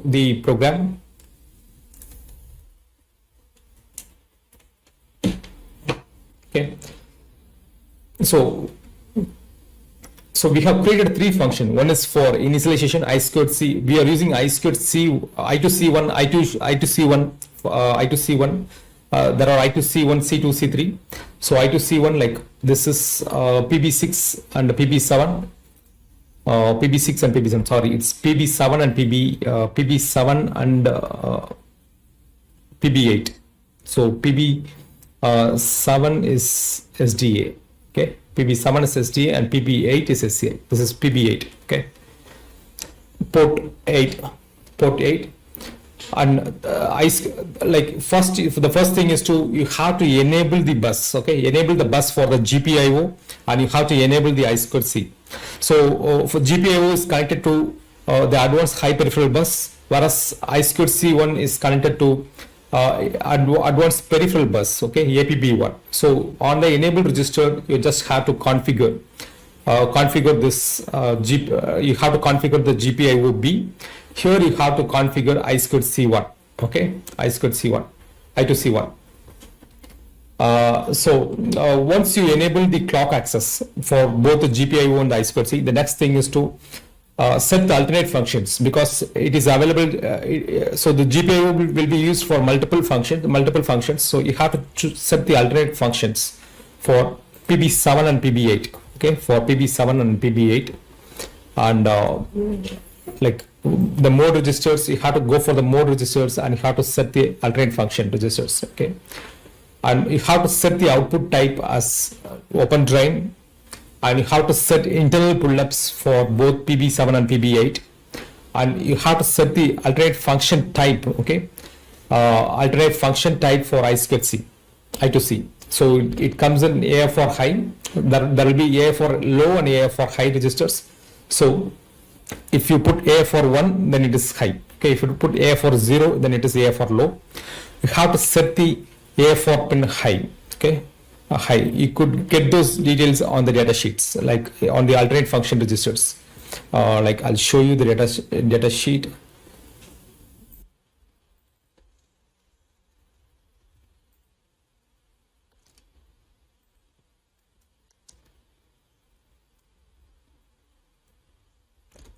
the program. Okay, so we have created three functions. One is for initialization I2C. We are using I2C, I2C1, I2C1, I2C1. There are I2C1, C2, C3. So I2C1, like this is PB6 and PB7. PB6 and PB7. Sorry, it's PB7 and PB7 and PB8. So PB7 is SDA. Okay, PB7 is SDA and PB8 is SCA. This is PB8. Okay, port 8, and like the first thing is you have to enable the bus. Okay, enable the bus for the GPIO, and you have to enable the I2C. So for GPIO is connected to the advanced high peripheral bus, whereas I2C1 is connected to advanced peripheral bus, okay, APB1. So on the enable register, you just have to configure this you have to configure the GPIO-B. Here you have to configure I2C1, okay, I2C1. Once you enable the clock access for both the GPIO and the I2C, the next thing is to set the alternate functions, because it is available. So the GPIO will be used for multiple functions. So you have to set the alternate functions for PB7 and PB8. Okay, for PB7 and PB8, and like the mode registers, you have to go for the mode registers, and you have to set the alternate function registers. Okay, and you have to set the output type as open drain, and you have to set internal pull-ups for both PB7 and PB8, and you have to set the alternate function type. Okay, alternate function type for I2C. So it comes in AF for high. There will be AF for low and AF for high registers. So if you put AF for 1, then it is high. Okay, if you put AF for 0, then it is AF for low. You have to set the AF for pin high. Okay, high. You could get those details on the data sheets, like on the alternate function registers. Like I'll show you the data sheet.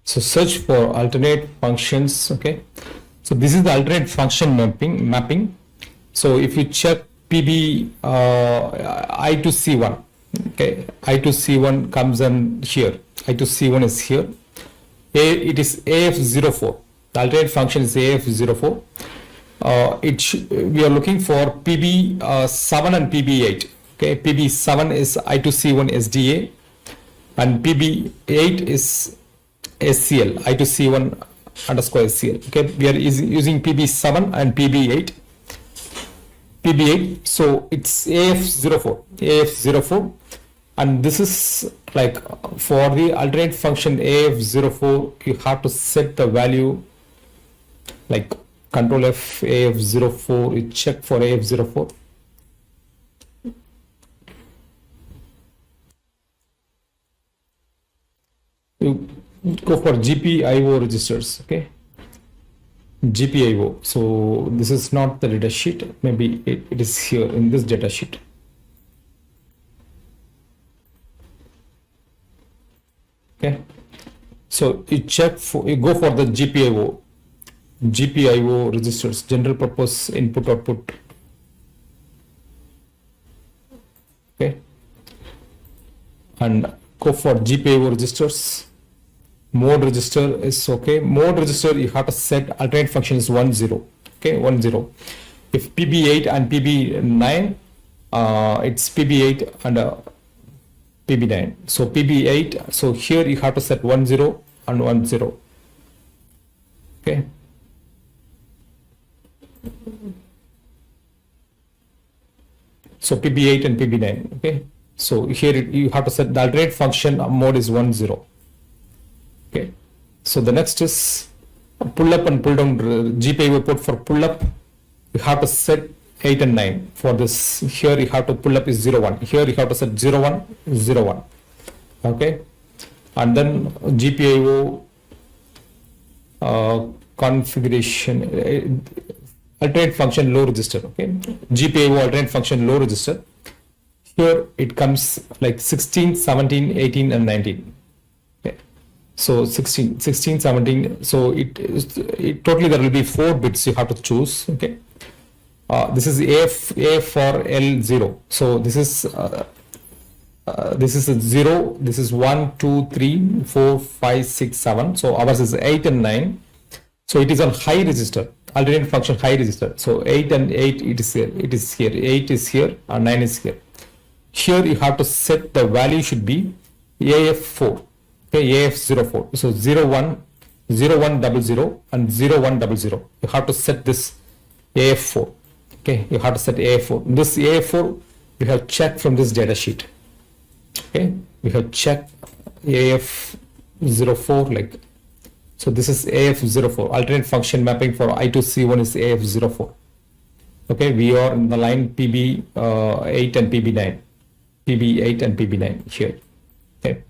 So search for alternate functions. Okay, so this is the alternate function mapping. So if you check PB I2C1, okay, I2C1 comes in here. I2C1 is here. It is AF04. The alternate function is AF04. We are looking for PB7 and PB8. Okay, PB7 is I2C1 SDA, and PB8 is SCL, I2C1 underscore SCL. Okay, we are using PB7 and PB8. So it's AF04, and this is like for the alternate function AF04, you have to set the value like Control F AF04. You check for AF04. You go for GPIO registers. Okay, GPIO. So this is not the data sheet. Maybe it is here in this data sheet. Okay, so you go for the GPIO registers, general purpose input output. Okay, and go for GPIO registers. Mode register is okay. Mode register, you have to set alternate function is 10. Okay, 10. If PB8 and PB9, it's PB8 and PB9. So PB8, so here you have to set 10 and 10. Okay. So PB8 and PB9. Okay. So here you have to set the alternate function mode is 10. Okay, so the next is pull up and pull down GPIO port. For pull up, you have to set 8 and 9. For this, here you have to pull up is 01. Here you have to set 01, 01. Okay, and then GPIO configuration, alternate function low register, okay, GPIO alternate function low register. Here it comes like 16, 17, 18 and 19. Okay. So 16, 17, so it totally there will be 4 bits you have to choose, okay. This is A for L0. So this is a 0, this is 1, 2, 3, 4, 5, 6, 7. So ours is 8 and 9. So it is on high register, alternate function high register. So 8 and 8 it is here, 8 is here and 9 is here. Here you have to set the value should be AF4, okay, AF04. So 01, 0100 and 0100. You have to set this AF4. Okay, you have to set AF4. This AF4 we have checked from this data sheet. Okay, we have checked AF04 like. So this is AF04. Alternate function mapping for I2C1 is AF04. Okay, we are in the line PB8 and PB9. PB8 and PB9 here. Okay.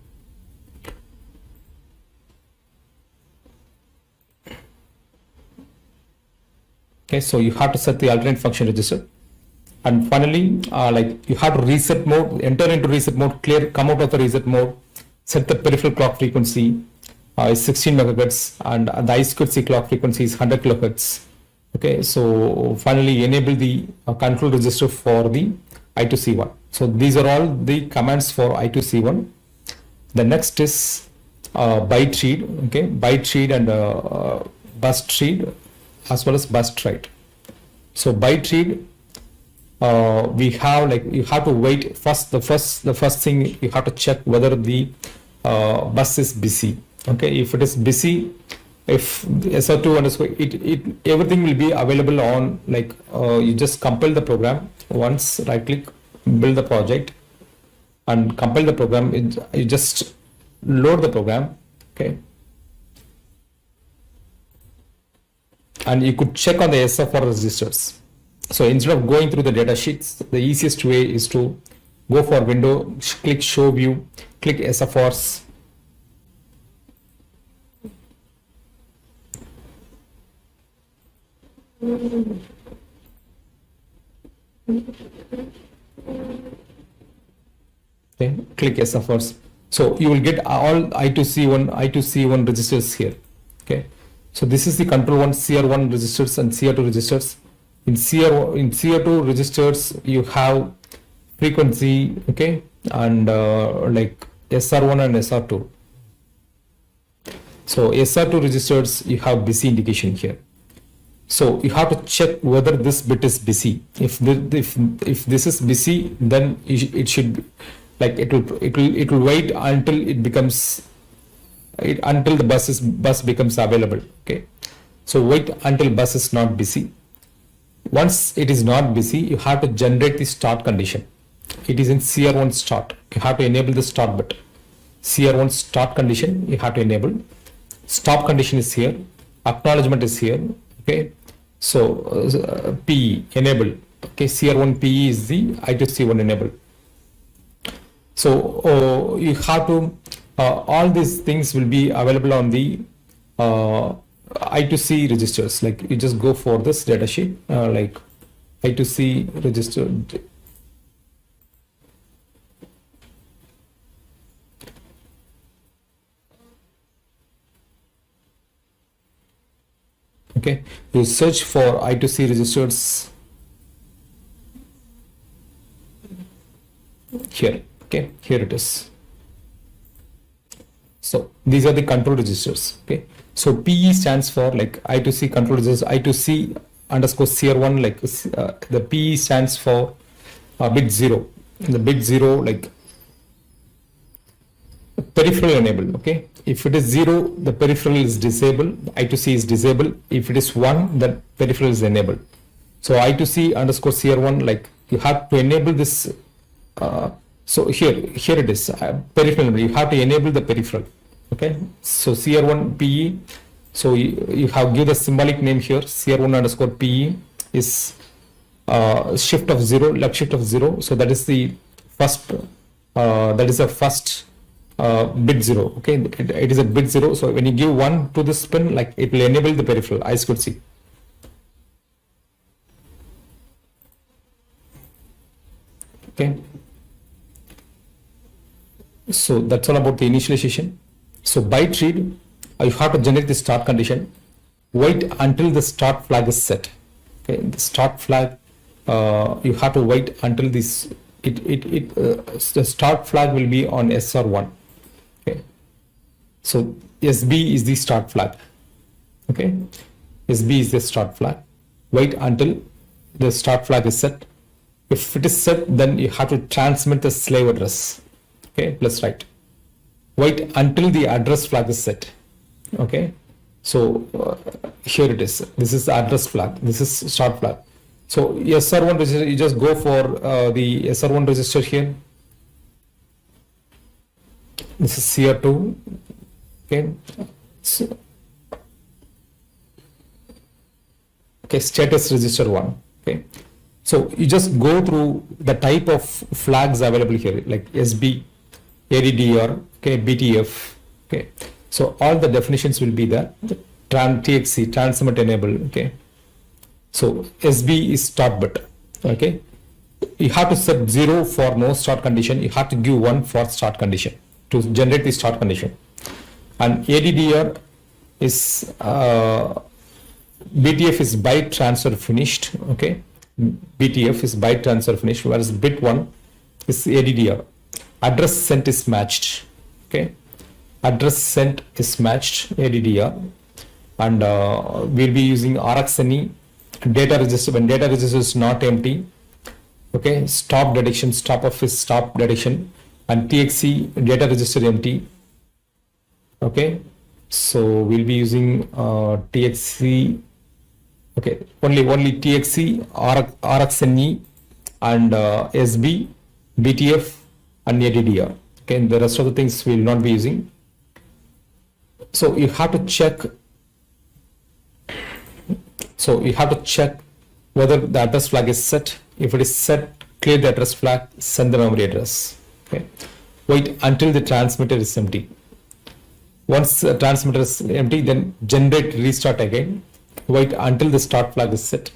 Okay, so you have to set the alternate function register. And finally, like you have to reset mode, enter into reset mode, come out of the reset mode, set the peripheral clock frequency is 16 megahertz and the I2C clock frequency is 100 kilohertz. Okay, so finally enable the control register for the I2C1. So these are all the commands for I2C1. The next is byte read, okay, byte read and bus read as well as bus write. So byte read, we have like you have to wait first. The first thing you have to check whether the bus is busy. Okay, if it is busy, if SR2 underscore it everything will be available on like you just compile the program once, right click, build the project and compile the program. You just load the program, okay, and you could check on the SFR registers. So instead of going through the data sheets, the easiest way is to go for window, click show view, click SFRs. Okay, click SFRs. So you will get all I2C1 registers here. Okay, so this is the control one, CR1 registers and CR2 registers. In CR2 registers you have frequency, okay, and like SR1 and SR2. So SR2 registers you have busy indication here. So you have to check whether this bit is busy. If this is busy, then it should like it will wait until it becomes until the bus becomes available. Okay, so wait until bus is not busy. Once it is not busy, you have to generate the start condition. It is in CR1 start. You have to enable the start bit. CR1 start condition you have to enable. Stop condition is here. Acknowledgement is here. Okay, so PE enable. Okay, CR1 PE is the I2C1 enable. So you have to all these things will be available on the I2C registers. Like you just go for this data sheet, like I2C register. Okay, you search for I2C registers here. Okay, here it is. So these are the control registers. Okay, so PE stands for like I2C control registers. I2C underscore CR1 like the PE stands for bit 0. The bit 0 like peripheral enable. Okay, if it is 0, the peripheral is disabled. I2C is disabled. If it is 1, then peripheral is enabled. So I2C underscore CR1 like you have to enable this. So here it is peripheral. You have to enable the peripheral. Okay, so CR1 PE. So you have give the symbolic name here. CR1 underscore PE is shift of 0, left shift of 0. So that is the first. That is the first bit 0. Okay, it is a bit 0. So when you give 1 to this pin, like it will enable the peripheral I2C. Okay, so that's all about the initialization. So byte read, you have to generate the start condition. Wait until the start flag is set. Okay, the start flag, you have to wait until this. The start flag will be on SR1. Okay, so SB is the start flag. Okay, SB is the start flag. Wait until the start flag is set. If it is set, then you have to transmit the slave address. Okay, plus write. Wait until the address flag is set. Okay, so here it is. This is the address flag. This is start flag. So SR1 register, you just go for the SR1 register here. This is CR2. Okay, so, okay, status register 1. Okay, so you just go through the type of flags available here, like SB, ADDR, okay, BTF. Okay, so all the definitions will be there. TXC, transmit enable. Okay, so SB is start bit. Okay, you have to set 0 for no start condition. You have to give 1 for start condition to generate the start condition. And ADDR is BTF is byte transfer finished. Okay, BTF is byte transfer finished, whereas bit 1 is ADDR. Address sent is matched. Okay, address sent is matched, ADDR, and we'll be using RxNE data register. When data register is not empty, okay, stop detection, stop of is stop detection, and TXC data register empty. Okay, so we'll be using TXC. Okay, only TXC, RxNE, and SB, BTF, and ADDR. Okay, and the rest of the things we will not be using. So you have to check. So you have to check whether the address flag is set. If it is set, clear the address flag, send the memory address. Okay, wait until the transmitter is empty. Once the transmitter is empty, then generate restart again. Wait until the start flag is set.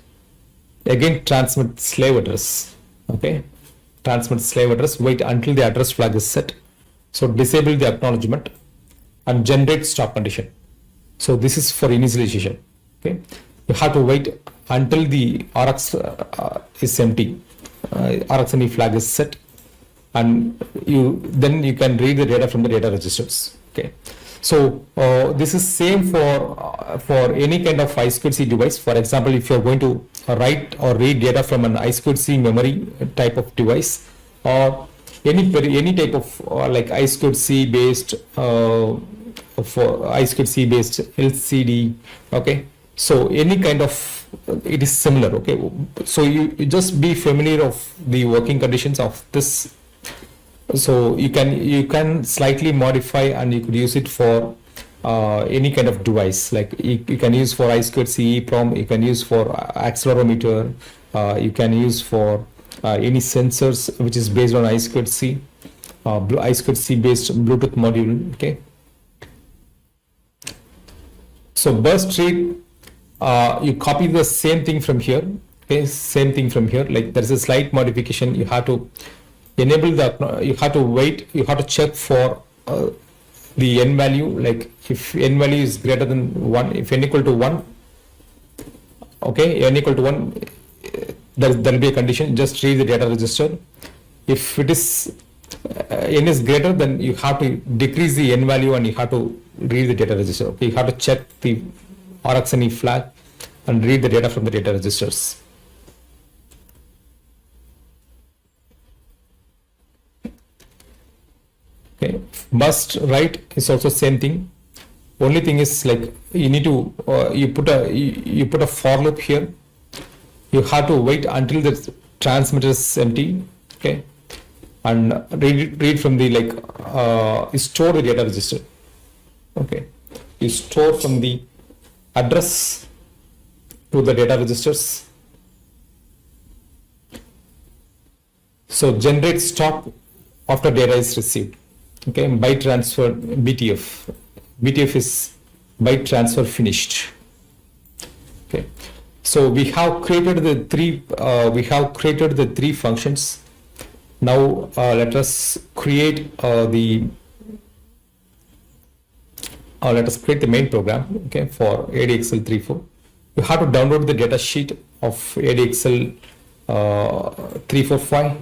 Again, transmit slave address. Okay, transmit slave address. Wait until the address flag is set. So disable the acknowledgement and generate stop condition. So this is for initialization. Okay, you have to wait until the RX is empty. RxNE flag is set, and then you can read the data from the data registers. Okay, so this is same for any kind of I2C device. For example, if you are going to write or read data from an I2C memory type of device, or any type of like I2C based I2C based LCD. Okay, so any kind of it is similar. Okay, so you just be familiar of the working conditions of this. So you can slightly modify, and you could use it for any kind of device. Like you can use for I2C EEPROM, you can use for accelerometer, you can use for any sensors which is based on I2C, I2C based Bluetooth module. Okay, so burst read, you copy the same thing from here. Okay, same thing from here. Like there is a slight modification. You have to enable the, you have to wait, you have to check for the n value. Like if n value is greater than 1, if n equal to 1, okay, n equal to 1, there will be a condition. Just read the data register. If it is n is greater, then you have to decrease the n value and you have to read the data register. Okay, you have to check the RxNE flag and read the data from the data registers. Okay, must write is also same thing. Only thing is, like, you need to you put a for loop here. You have to wait until the transmitter is empty. Okay, and read from the, like, you store the data register. Okay, you store from the address to the data registers. So generate stop after data is received. Okay, byte transfer BTF. BTF is byte transfer finished. Okay, so we have created the three functions. Now let us create the main program. Okay, for ADXL34. You have to download the data sheet of ADXL345.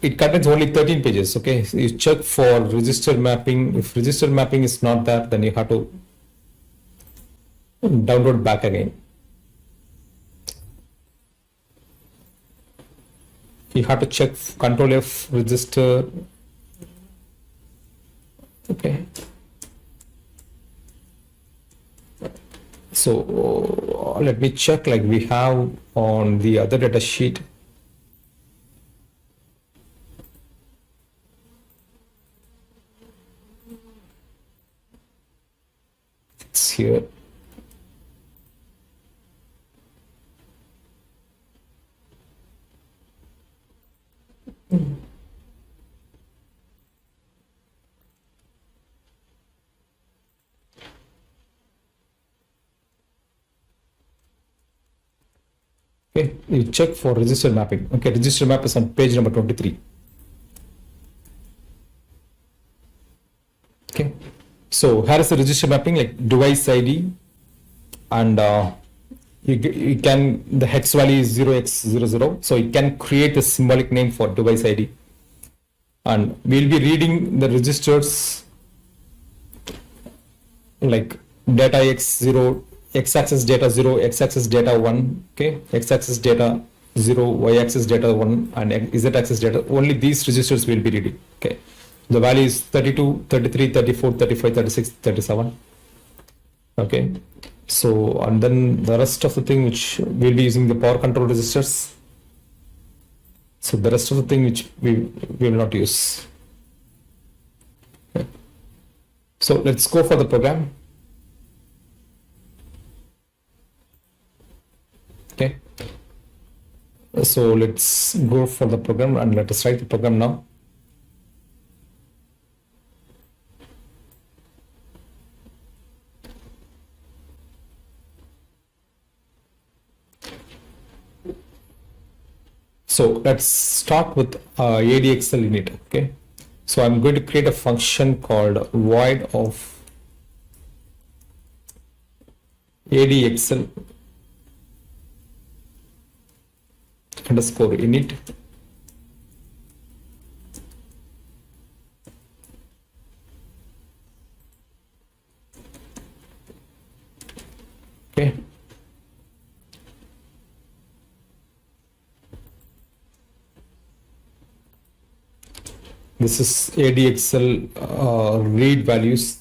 It contains only 13 pages. Okay, so you check for register mapping. If register mapping is not there, then you have to download back again. You have to check Control F register. Okay, so let me check, like we have on the other data sheet. It's here. Okay, you check for register mapping. Okay, register map is on page number 23. Okay, so here is the register mapping, like device ID, and you can, the hex value is 0x00, so you can create a symbolic name for device ID, and we'll be reading the registers like data x0, x-axis data 0, x-axis data 1, okay, x-axis data 0, y-axis data 1, and z-axis data. Only these registers will be reading. Okay, the value is 32, 33, 34, 35, 36, 37. Okay, so and then the rest of the thing which we'll be using the power control registers. So the rest of the thing which we will not use. Okay. So let's go for the program. Okay, so let's go for the program and let us write the program now. So let's start with ADXL init. Okay, so I'm going to create a function called void of ADXL underscore init. Okay, this is ADXL read values.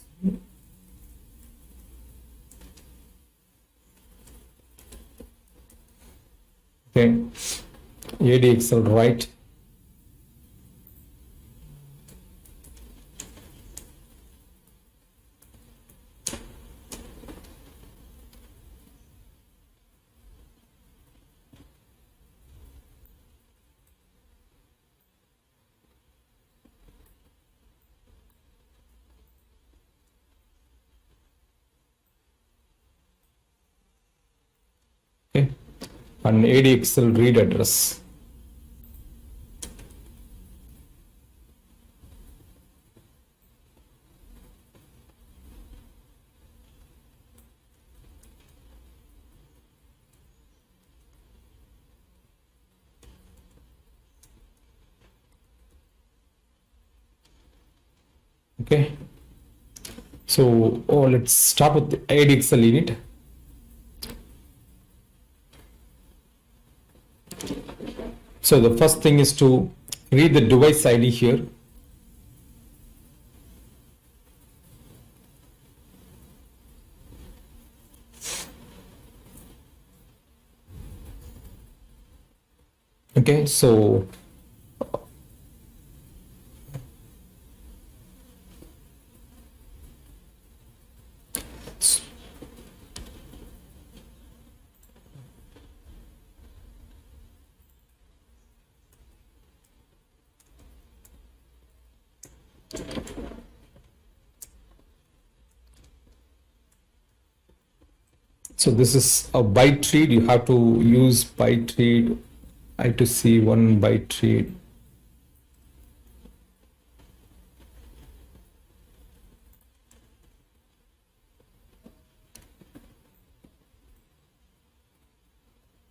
Okay, ADXL write. Okay, and ADXL read address. Okay, so let's start with the ADXL init. So the first thing is to read the device ID here. Okay, so So this is a byte read. You have to use byte read, I2C one byte read.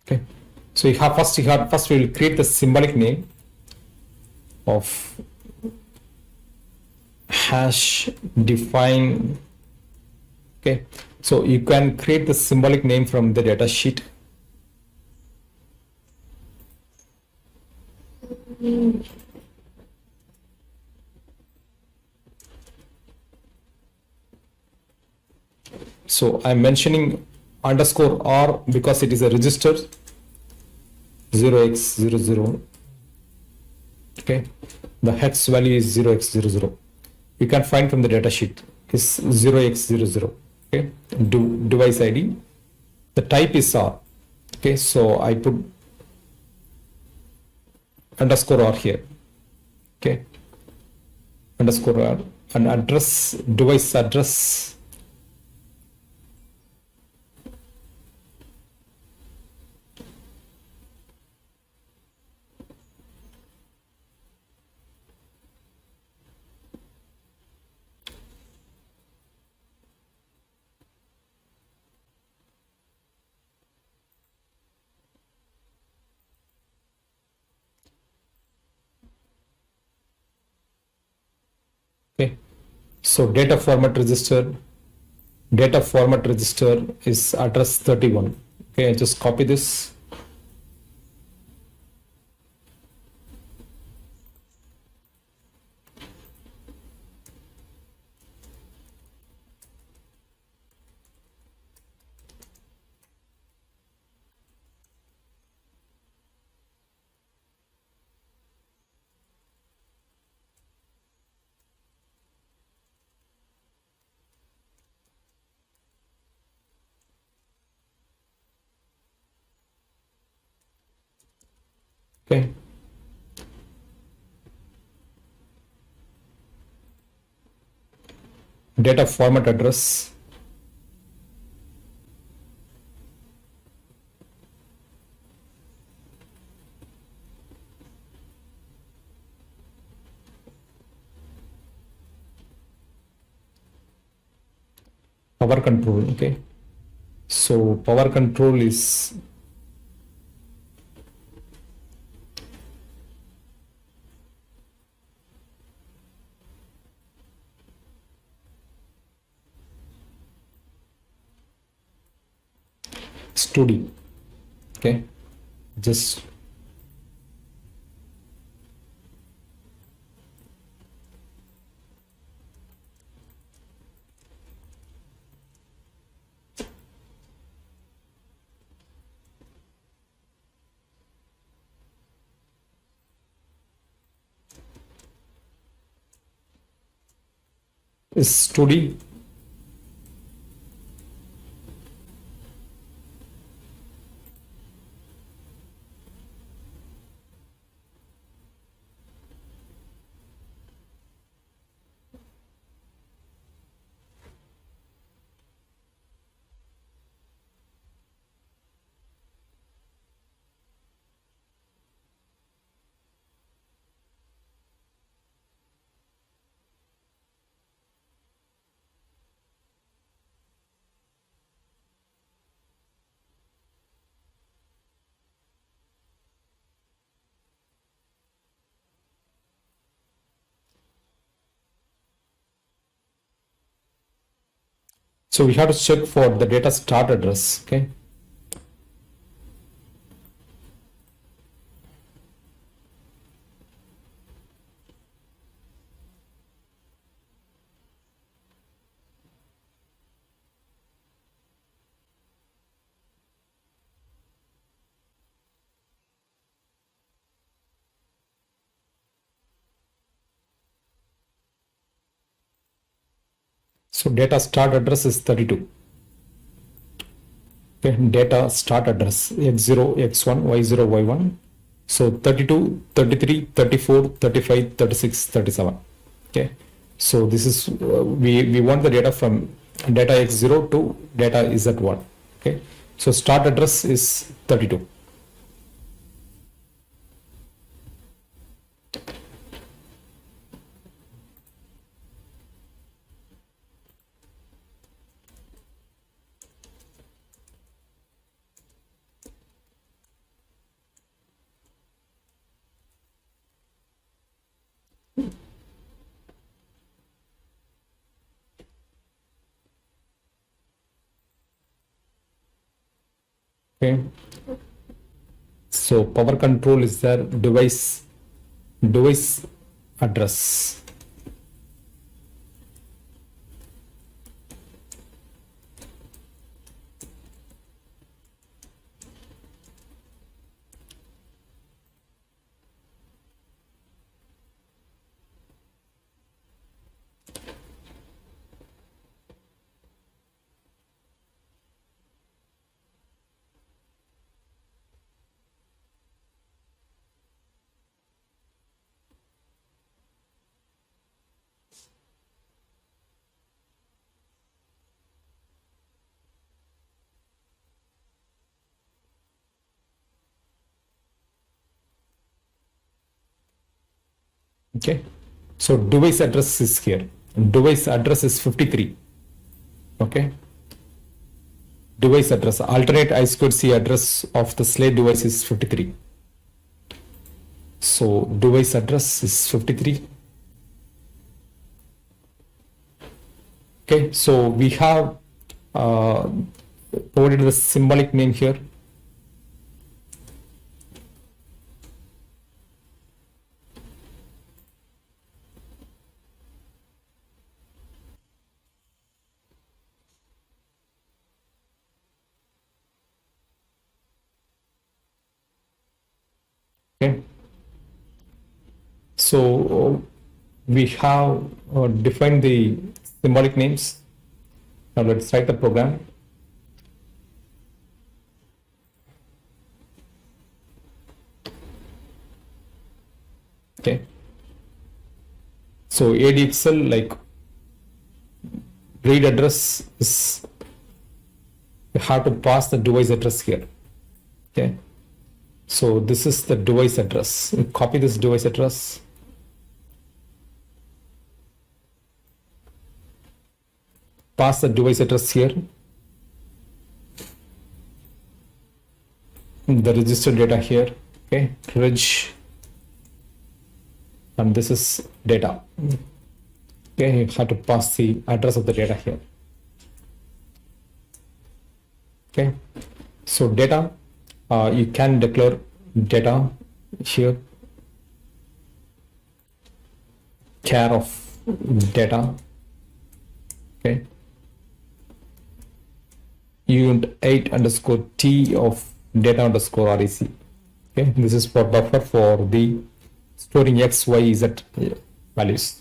Okay. So first we will create the symbolic name of hash define. Okay. So you can create the symbolic name from the data sheet. So I'm mentioning underscore R because it is a register 0x00. Okay, the hex value is 0x00. You can find from the data sheet is 0x00. Okay, device ID. The type is R. Okay, so I put underscore R here. Okay, underscore R, and address, device address. Okay, so data format register is address 31. Okay, I just copy this. Okay. Data format address. Power control. Okay. So power control is study. Okay, just is study. So we have to check for the data start address. Okay. So data start address is 32. Okay, data start address x0, x1, y0, y1. So 32, 33, 34, 35, 36, 37. Okay. So this is we want the data from data x0 to data z1. Okay, so start address is 32. Okay, so power control is there, device address. Okay, so device address is here. Device address is 53. Okay, device address, alternate I2C address of the slave device is 53. So device address is 53. Okay, so we have provided the symbolic name here. Okay, so we have defined the symbolic names. Now let's write the program. Okay, so ADXL, like read address is, you have to pass the device address here. Okay, so this is the device address. You copy this device address, pass the device address here, the register data here. Okay, reg, and this is data. Okay, you have to pass the address of the data here. Okay, so data, you can declare data here, char of data. Okay, uint 8 underscore t of data underscore rec. Okay, this is for buffer for the storing x, y, z values.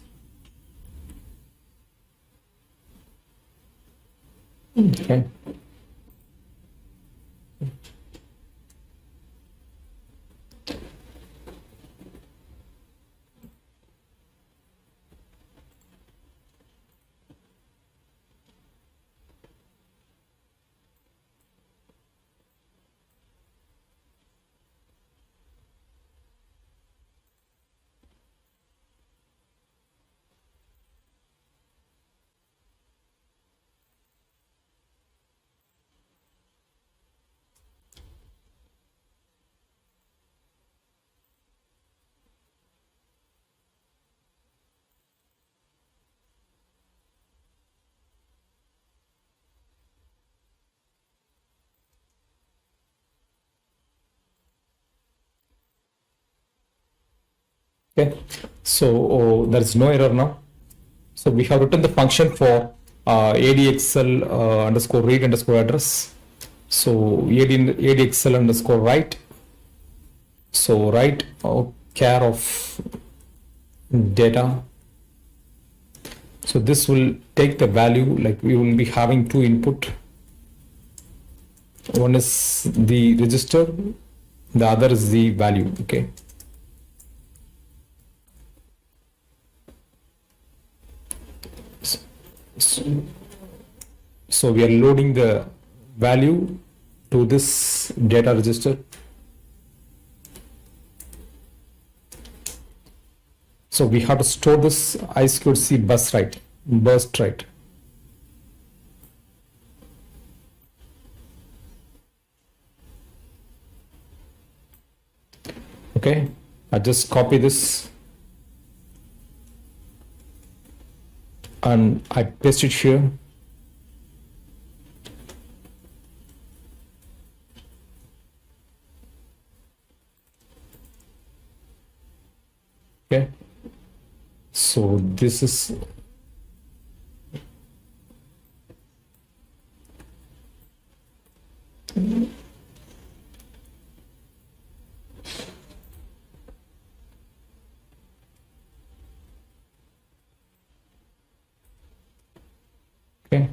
Okay, okay, so there is no error now. So we have written the function for ADXL underscore read underscore address. So ADXL underscore write. So write char of data. So this will take the value, like we will be having two input. One is the register, the other is the value. Okay. So we are loading the value to this data register. So we have to store this I2C burst right. Okay, I just copy this and I paste it here. Okay, so this is okay.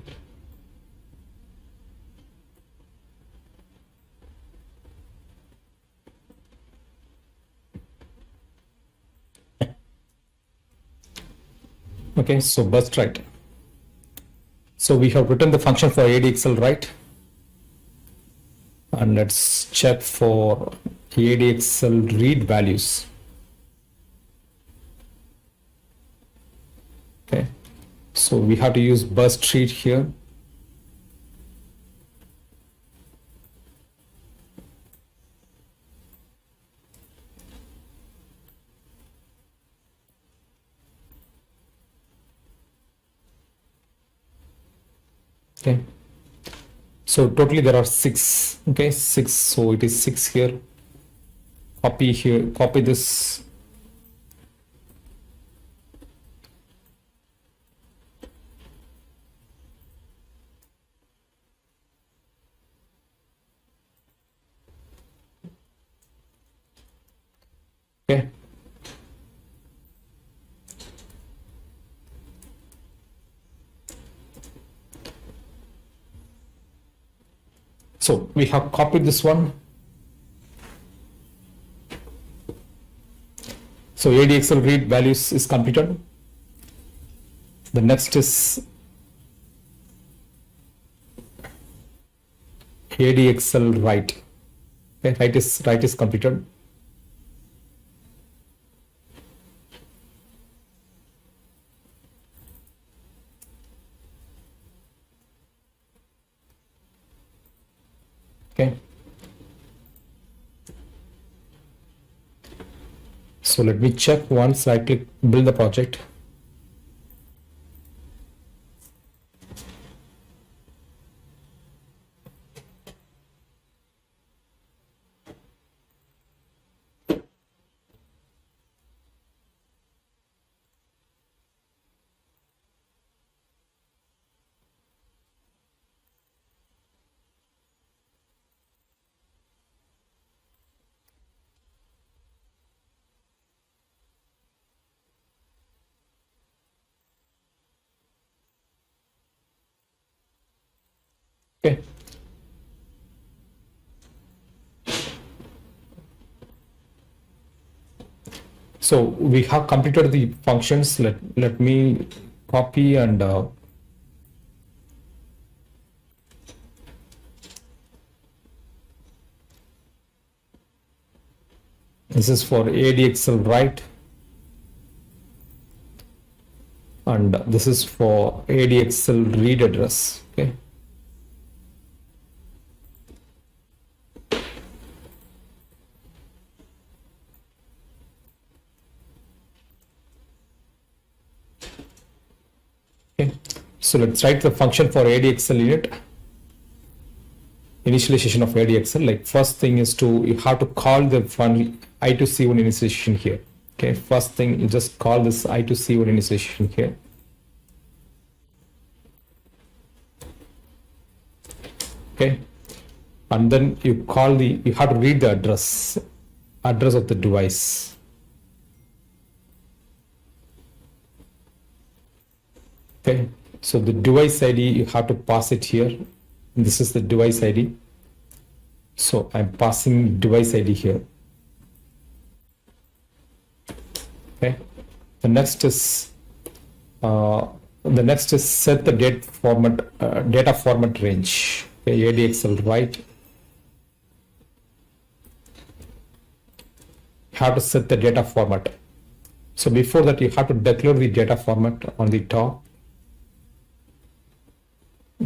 Okay, so burst right. So we have written the function for ADXL right, and let's check for ADXL read values. Okay, so we have to use burst read here. Okay, so totally there are 6. Okay, 6, so it is 6 here. Copy here, copy this. Okay, so we have copied this one. So ADXL read values is completed. The next is ADXL write. Okay, write is completed. Okay, so let me check once. I click build the project. Okay, so we have completed the functions. Let me copy and this is for ADXL write, and this is for ADXL read address. Okay, okay, so let's write the function for ADXL unit. Initialization of ADXL, like first thing is you have to call the I2C1 initialization here. Okay, first thing you just call this I2C1 initialization here. Okay, and then you have to read the address of the device. Okay, so the device ID you have to pass it here. This is the device ID. So I'm passing device ID here. Okay. The next is set the data format range. Okay, ADXL write. Have to set the data format. So before that, you have to declare the data format on the top.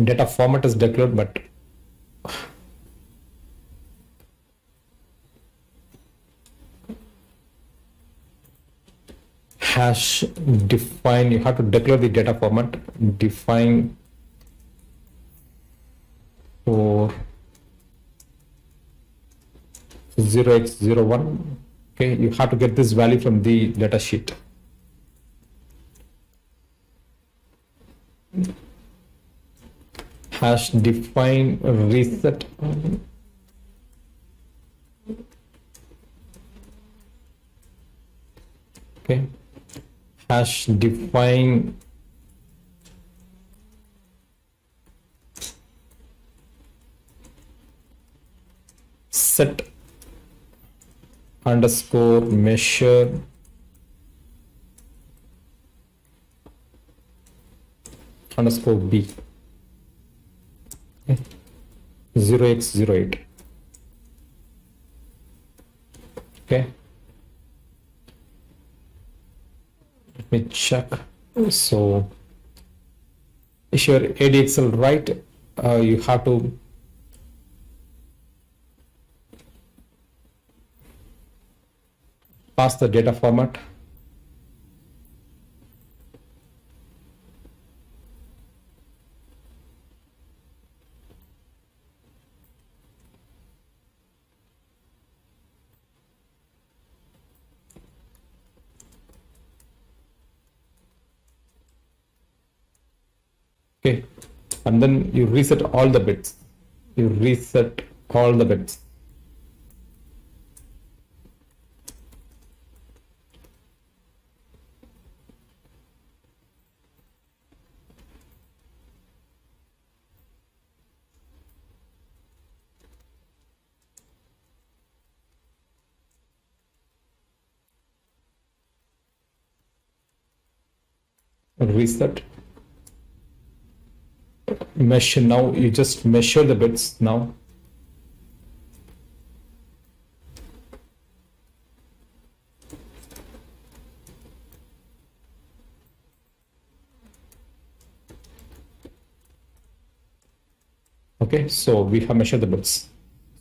Data format is declared, but hash define, you have to declare the data format, define for 0x01. Okay, you have to get this value from the data sheet. Hash define reset. Okay, hash define set underscore measure underscore b. Okay. 0x08. Okay, let me check. So is your ADXL right? You have to pass the data format. Okay, and then you reset all the bits. You reset all the bits. Reset. Measure now. You just measure the bits now. Okay, so we have measured the bits.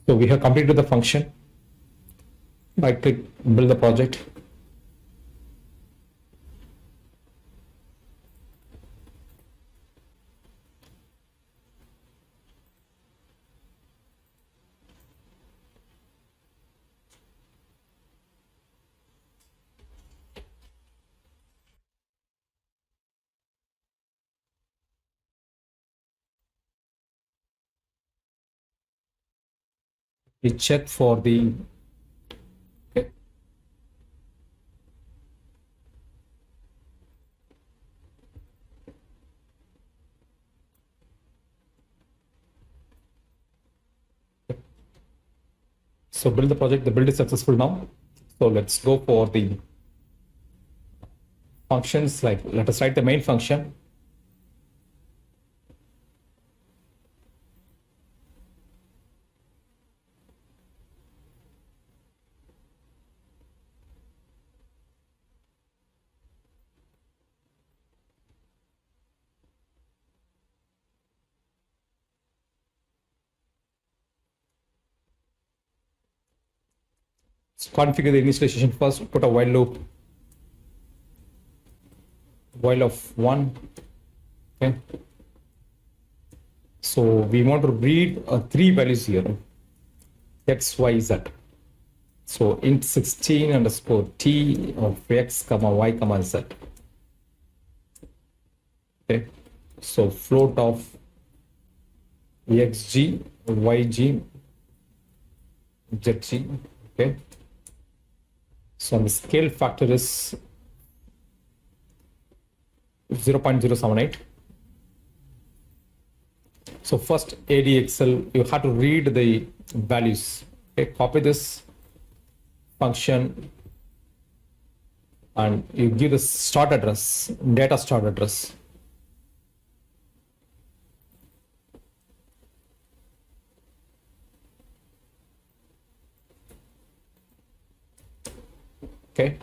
So we have completed the function. Right click, build the project. We check for the okay. So build the project. The build is successful now. So let's go for the functions. Like let us write the main function. Configure the initialization first, put a while loop, while of 1. Okay, so we want to read 3 values here, x, y, z. So int 16 underscore t of x comma y comma z. Okay, so float of xg, yg, zg. Okay, so the scale factor is 0.078. So first ADXL, you have to read the values. Okay, copy this function and you give the start address, data start address. Okay,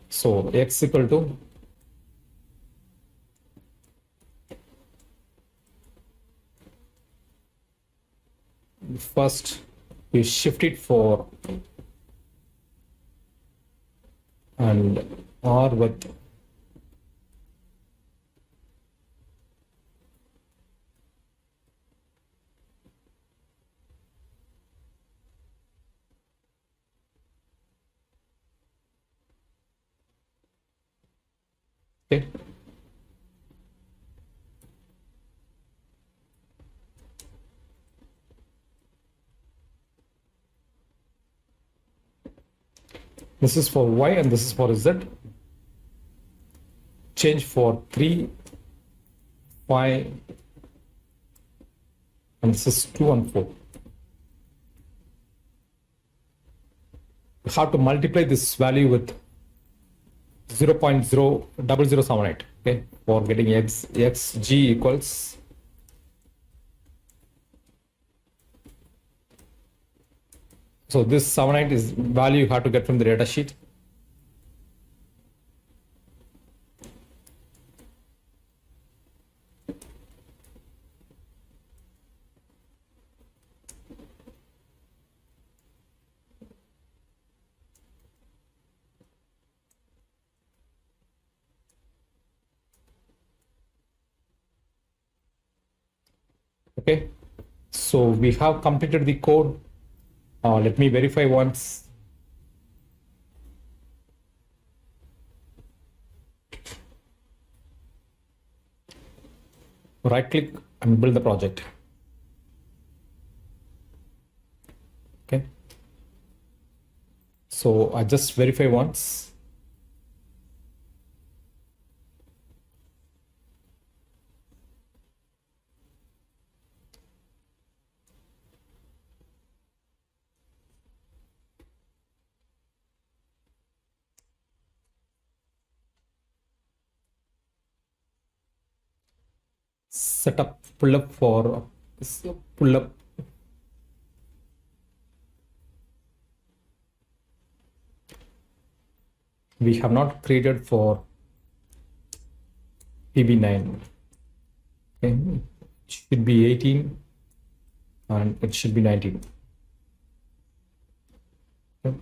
so x equal to first we shift it for and r with okay. This is for y and this is for z. Change for 3, 5, and this is 2 and 4. You have to multiply this value with 0.00078, okay, for getting xg equals so this 78 is value you have to get from the data sheet. Okay, so we have completed the code. Let me verify once. Right click and build the project. Okay, so I just verify once. Set up pull up for pull up. We have not created for PB9. Okay, it should be 18 and it should be 19. Okay.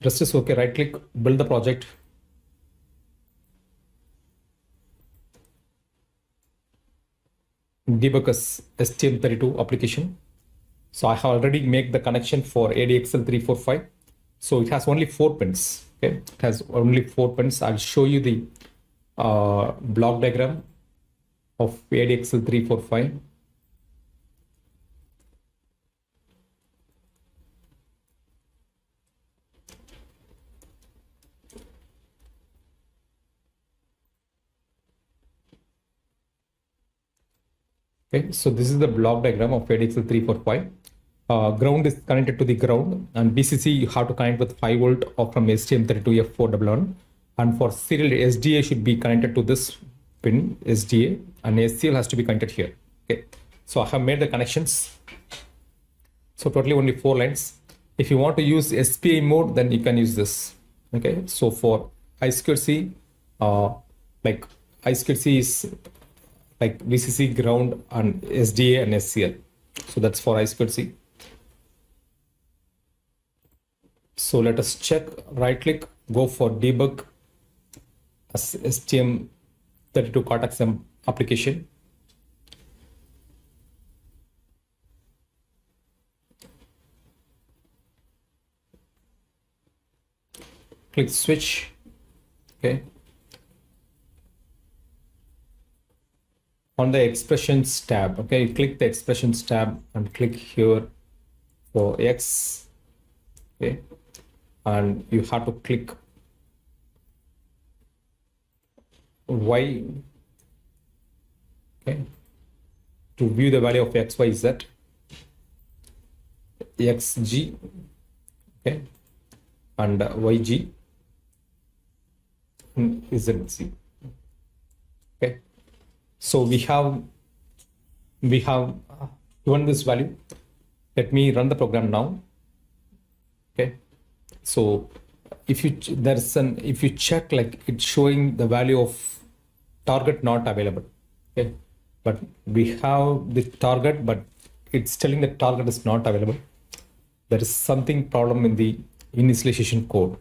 Rest is okay. Right click, build the project. Debug as STM32 application. So I have already made the connection for ADXL345. So it has only 4 pins. Okay, it has only 4 pins. I'll show you the block diagram of ADXL345. Okay, so this is the block diagram of ADXL345. Ground is connected to the ground, and BCC you have to connect with 5 volt or from STM32F411. And for serial, SDA should be connected to this pin SDA, and SCL has to be connected here. Okay, so I have made the connections. So totally only 4 lines. If you want to use SPI mode, then you can use this. Okay, so for I2C, like I2C is like VCC, ground, and SDA and SCL. So that's for I2C. So let us check. Right click, go for debug as STM32 Cortex-M application. Click switch. Okay. On the expressions tab, okay, click the expressions tab and click here for X, okay, and you have to click Y, okay, to view the value of X, Y, Z, XG, okay, and YG, and ZC, okay. So we have given this value. Let me run the program now. Okay. So if you check, like it's showing the value of target not available. Okay, but we have the target, but it's telling the target is not available. There is something problem in the initialization code.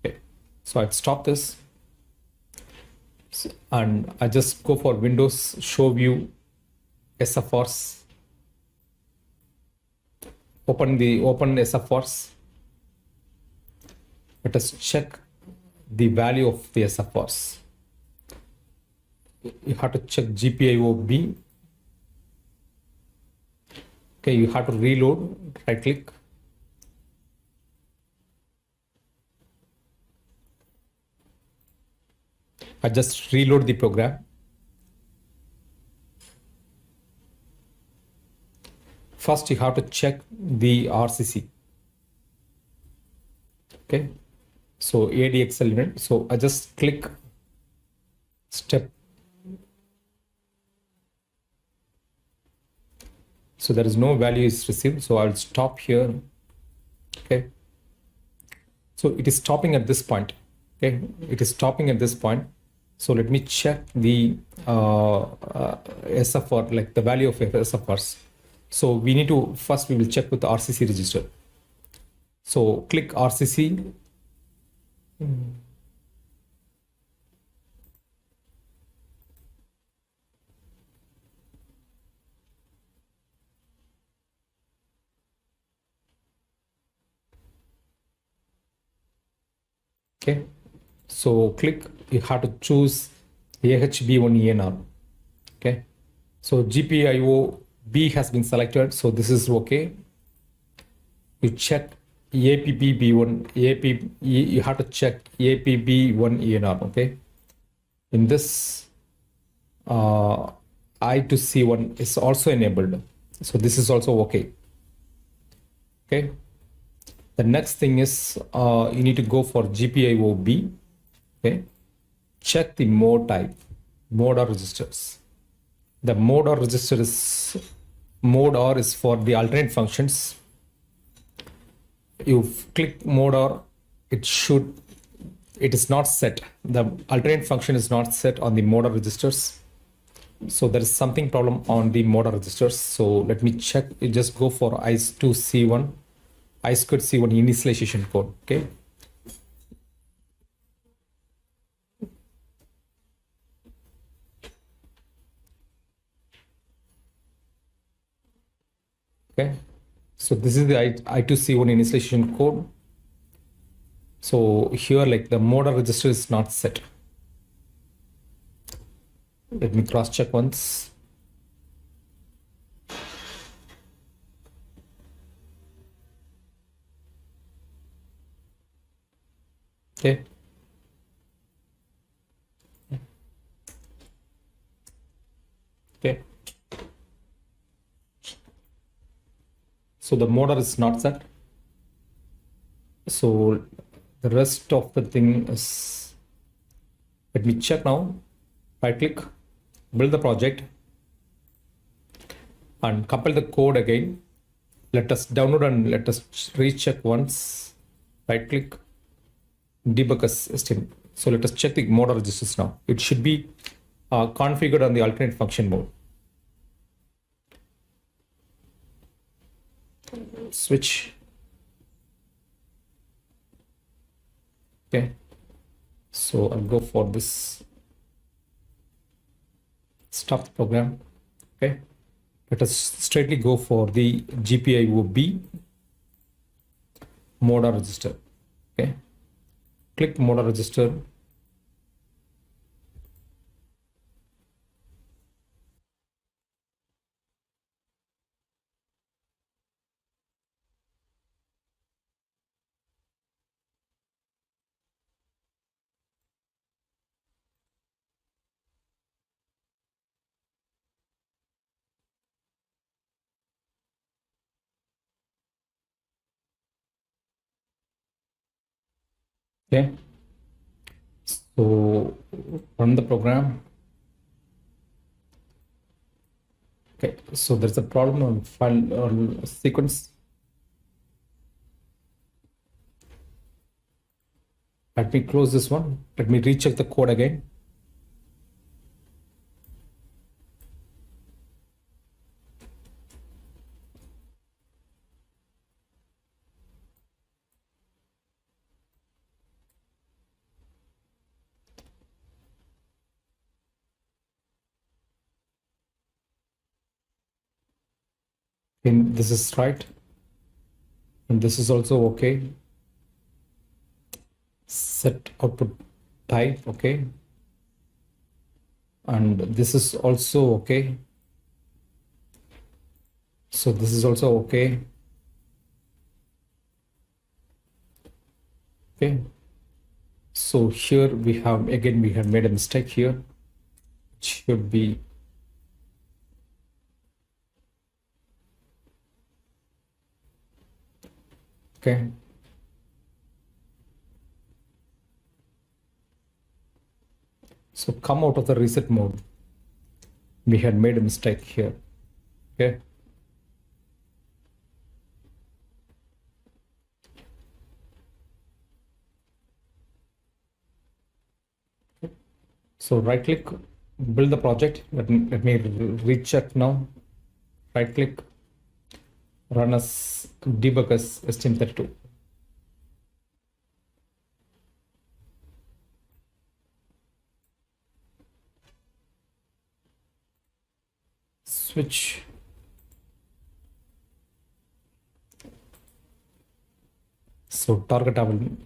Okay, so I'd stop this and I just go for Windows show view SFRs. Open SFRs. Let us check the value of the SFRs. You have to check GPIO B. Okay, you have to reload, right click. I just reload the program. First, you have to check the RCC. Okay, so ADXL event. So I just click step. So there is no value is received. So I'll stop here. Okay. So it is stopping at this point. Okay, it is stopping at this point. So let me check the SFR, like the value of SFRs. So we need to, first we will check with the RCC register. So click RCC. Okay, so click, you have to choose AHB1 ENR. Okay, so GPIO B has been selected, so this is okay. You check APB1, you have to check APB1 ENR. Okay, in this I2C1 is also enabled, so this is also okay. Okay, the next thing is you need to go for GPIO B. Okay, check the mode type, mode or registers. The mode or register is, mode or is for the alternate functions. You click mode or, it is not set. The alternate function is not set on the mode or registers. So there is something problem on the mode or registers. So let me check. You just go for I2C1, I2C1 initialization code. Okay. Okay, so this is the I2C1 initialization code. So here, like the mode or register is not set. Let me cross check once. Okay. Okay. So the motor is not set. So the rest of the thing is, let me check now. Right click, build the project and compile the code again. Let us download and let us recheck once. Right click, debug as system. So let us check the motor registers now. It should be configured on the alternate function mode. Switch. Okay, so I'll go for this. Stop the program. Okay, let us straightly go for the GPIO B motor register. Okay, click motor register. Okay, so run the program. Okay, so there's a problem on file or sequence. Let me close this one. Let me recheck the code again. And this is right. And this is also okay. Set output type, okay. And this is also okay. So this is also okay. Okay. So here we have, again, we have made a mistake here. It should be okay. So come out of the reset mode. We had made a mistake here. Okay. So right click, build the project. Let me recheck now. Right click, run as debug as STM32. Switch. So target,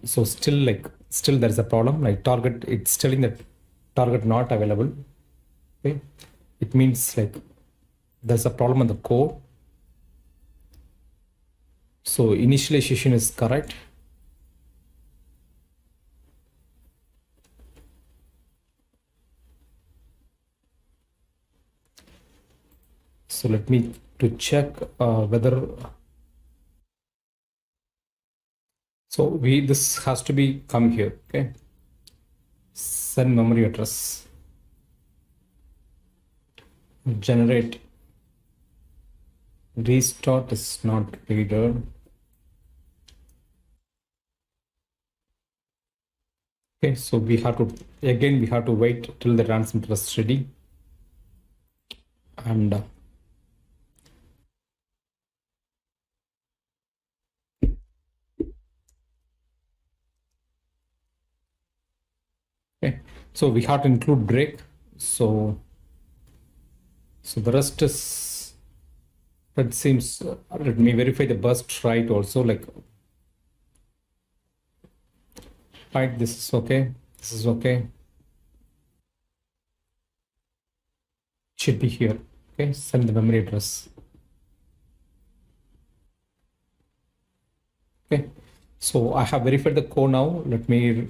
so still there is a problem, like target, it's telling that target not available. Okay. It means like there's a problem in the code. So initialization is correct. So let me to check whether, so this has to be come here, okay. Send memory address, generate, restart is not reader. Okay, so we have to, again, we have to wait till the transmitter is ready. And okay, so we have to include break. So the rest is, that seems, let me verify the burst right also, like, right, this is okay, this is okay. Should be here, okay, send the memory address. Okay, so I have verified the code now. Let me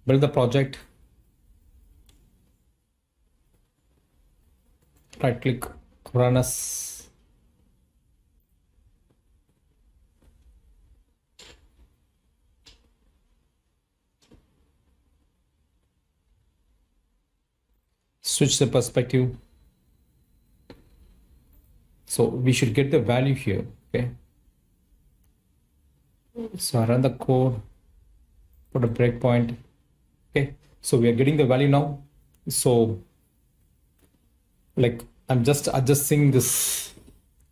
build the project. Right click, run as. Switch the perspective. So we should get the value here, okay. So I run the code, put a breakpoint. Okay, so we are getting the value now. So like, I'm just adjusting this.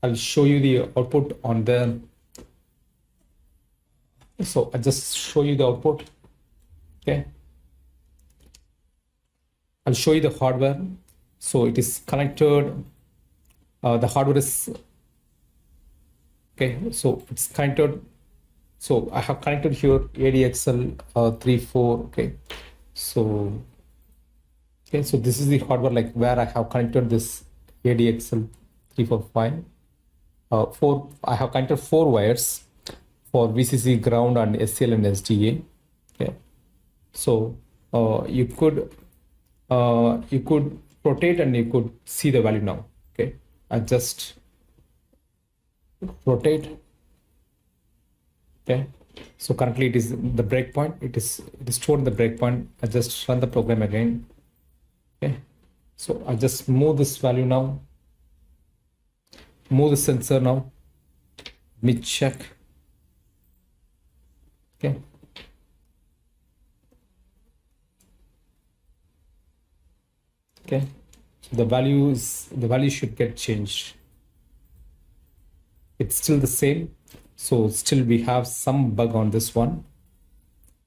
I'll show you the output on there. So I just show you the output. Okay, I'll show you the hardware. So it is connected. The hardware is okay. So it's connected. So I have connected here ADXL345. Okay, so okay, so this is the hardware, like where I have connected this ADXL345. I have connected 4 wires for VCC, ground, and SCL and SDA. Okay, so you could rotate and you could see the value now. Okay, I just rotate. Okay, so currently it is the breakpoint. It is stored in the breakpoint. I just run the program again. Okay, so I just move this value now. Move the sensor now. Let me check. Okay, Okay, so the value should get changed. It's still the same, so still we have some bug on this one.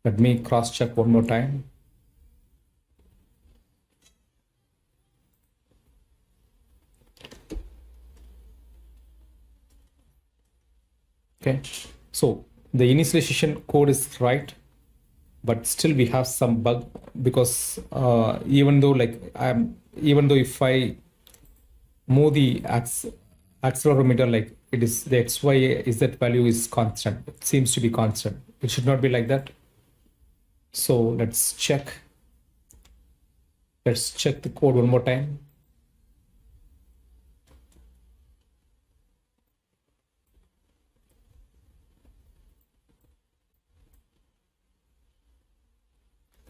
Let me cross check one more time. Okay, so the initialization code is right, but still we have some bug because even though if I move the accelerometer, like it is the XY Z value is constant. It seems to be constant. It should not be like that. So let's check. Let's check the code one more time.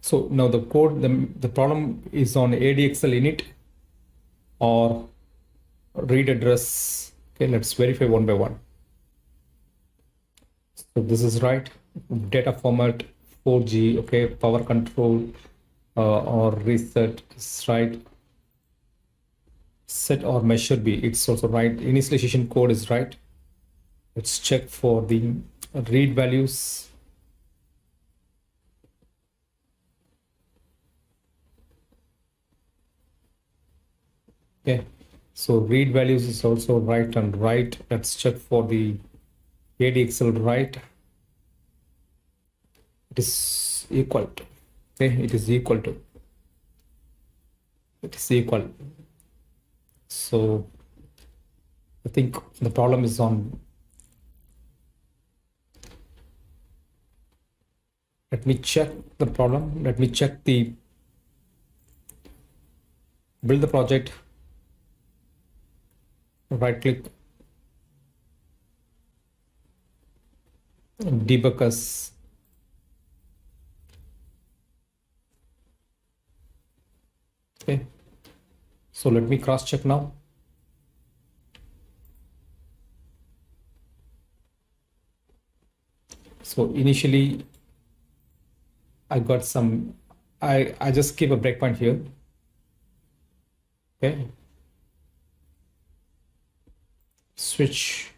So now the code, the problem is on ADXL init or read address. Okay, let's verify one by one. So this is right. Data format 4G. Okay, power control or reset is right. Set or measure B, it's also right. Initialization code is right. Let's check for the read values. Okay, so read values is also right and right. Let's check for the ADXL right. It is equal to. Okay, it is equal to. It is equal. So I think the problem is on. Let me check the problem. Let me check the build the project. Right click, debug as. Okay, so let me cross check now. So initially I got some, I just keep a breakpoint here. Okay, switch.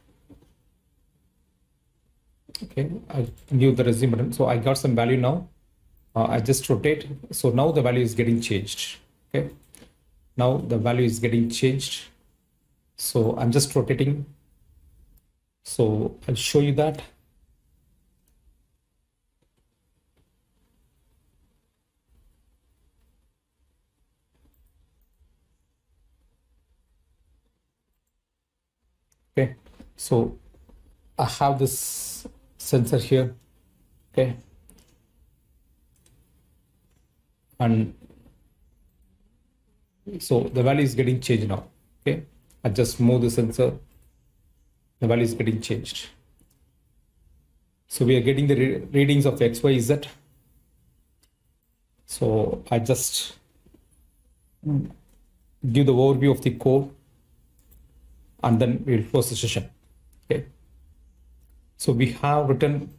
Okay, I give the resume button. So I got some value now. I just rotate. So now the value is getting changed. Okay, now the value is getting changed. So I'm just rotating. So I'll show you that. Okay, so I have this sensor here. Okay, and so the value is getting changed now. Okay, I just move the sensor, the value is getting changed. So we are getting the readings of X, Y, Z. So I just give the overview of the code and then we'll close the session. Okay, so we have written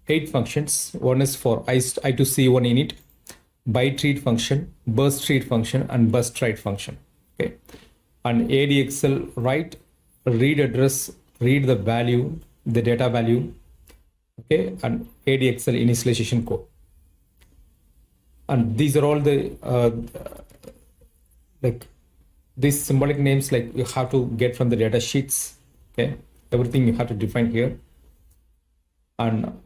8 functions. One is for I2C init, byte read function, burst read function, and burst write function. Okay, and ADXL write, read address, read the value, the data value. Okay, and ADXL initialization code. And these are all the like these symbolic names, like you have to get from the data sheets. Okay, everything you have to define here. And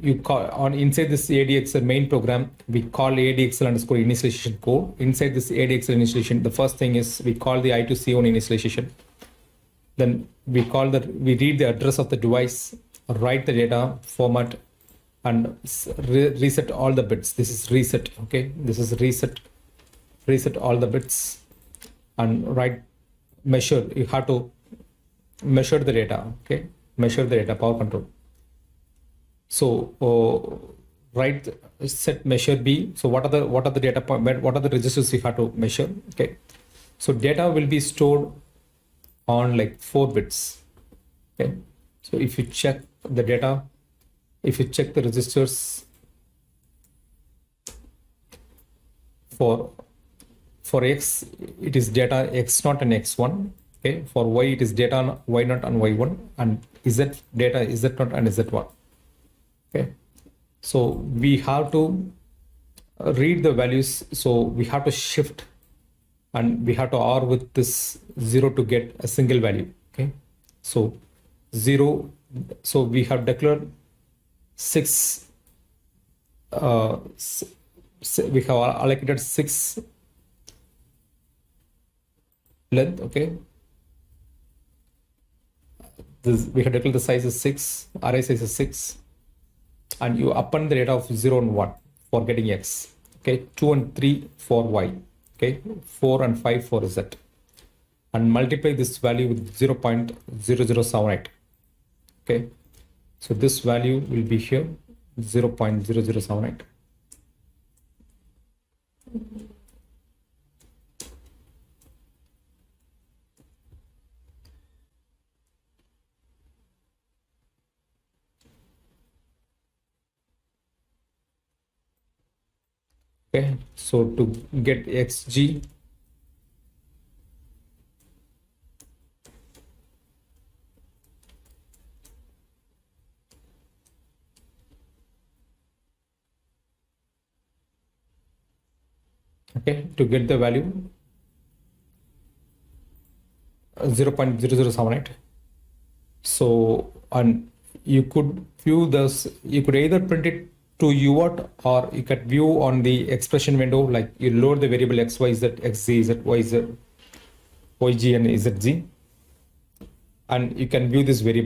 you call on inside this ADXL main program, we call ADXL underscore initialization code. Inside this ADXL initialization, the first thing is we call the I2C initialization. Then we read the address of the device, write the data format, and reset all the bits. This is reset. Okay, this is reset all the bits, and write measure. You have to measure the data. Okay, measure the data, power control. So write set measure B. So what are the data point, what are the registers you have to measure? Okay, so data will be stored on like 4 bits. Okay, so if you check the data, if you check the registers, for x it is data x0 and x1. Okay, for y it is data y0 and y1, and z data z0 and z1. Okay, so we have to read the values, so we have to shift and we have to OR with this 0 to get a single value. Okay, so 0, so we have declared 6, we have allocated 6 length. Okay, this we have declared the size is 6, array size is 6, and you append the data of 0 and 1 for getting x. Okay, 2 and 3 for y. Okay, 4 and 5 for z, and multiply this value with 0.0078. Okay, so this value will be here 0.0078. Okay, so to get xg, okay, to get the value 0.0078. So, and you could view this, you could either print it to UART, or you can view on the expression window, like you load the variable x, y, z, x, z, z, y, z, y, g, and z, g, and you can view this variable